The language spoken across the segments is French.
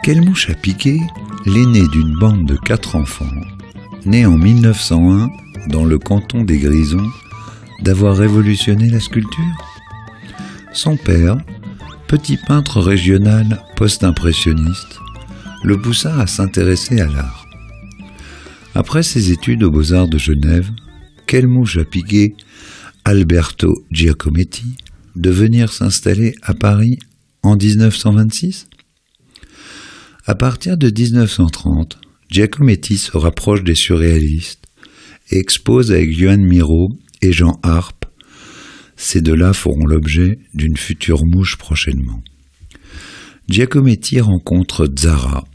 Quelle mouche a piqué l'aîné d'une bande de 4 enfants, né en 1901 dans le canton des Grisons, d'avoir révolutionné la sculpture? Son père, petit peintre régional post-impressionniste, le poussa à s'intéresser à l'art. Après ses études aux Beaux-Arts de Genève, quelle mouche a piqué Alberto Giacometti de venir s'installer à Paris en 1926? À partir de 1930, Giacometti se rapproche des surréalistes et expose avec Joan Miró et Jean Arp. Ces deux-là feront l'objet d'une future mouche prochainement. Giacometti rencontre Tzara,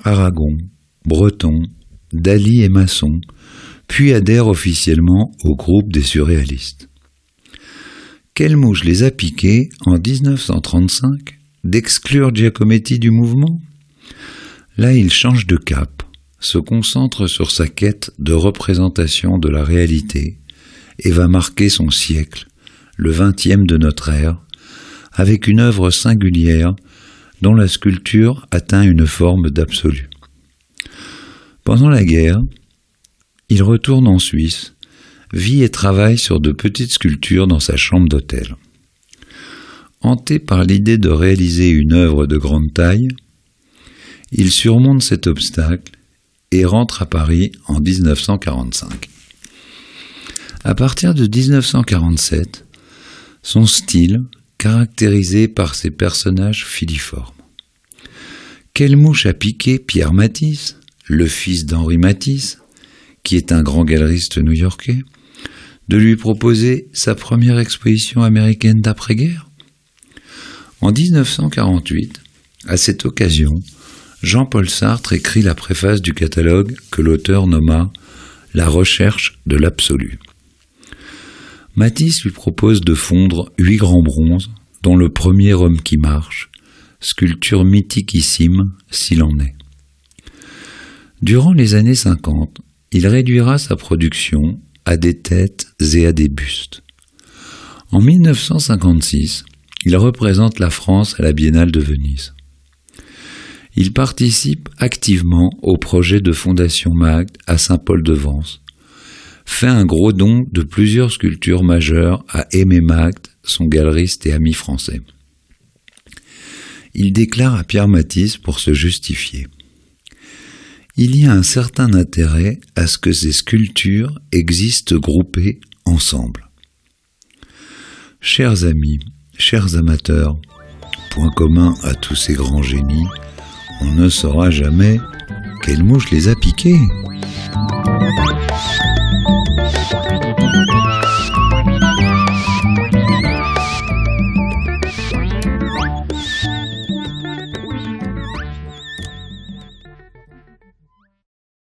Aragon, Breton, Dali et Masson, puis adhère officiellement au groupe des surréalistes. Quelle mouche les a piqués en 1935 d'exclure Giacometti du mouvement? Là, il change de cap, se concentre sur sa quête de représentation de la réalité et va marquer son siècle, le 20e de notre ère, avec une œuvre singulière dont la sculpture atteint une forme d'absolu. Pendant la guerre, il retourne en Suisse, vit et travaille sur de petites sculptures dans sa chambre d'hôtel. Hanté par l'idée de réaliser une œuvre de grande taille, il surmonte cet obstacle et rentre à Paris en 1945. À partir de 1947, son style, caractérisé par ses personnages filiformes. Quelle mouche a piqué Pierre Matisse, le fils d'Henri Matisse, qui est un grand galeriste new-yorkais, de lui proposer sa première exposition américaine d'après-guerre? En 1948, à cette occasion, Jean-Paul Sartre écrit la préface du catalogue que l'auteur nomma « La recherche de l'absolu ». Matisse lui propose de fondre 8 grands bronzes, dont le premier homme qui marche, sculpture mythiquissime s'il en est. Durant les années 50, il réduira sa production à des têtes et à des bustes. En 1956, il représente la France à la Biennale de Venise. Il participe activement au projet de Fondation Magde à Saint-Paul-de-Vence, fait un gros don de plusieurs sculptures majeures à Aimé Magde, son galeriste et ami français. Il déclare à Pierre Matisse pour se justifier: il y a un certain intérêt à ce que ces sculptures existent groupées ensemble. Chers amis, chers amateurs, point commun à tous ces grands génies, on ne saura jamais quelle mouche les a piqués.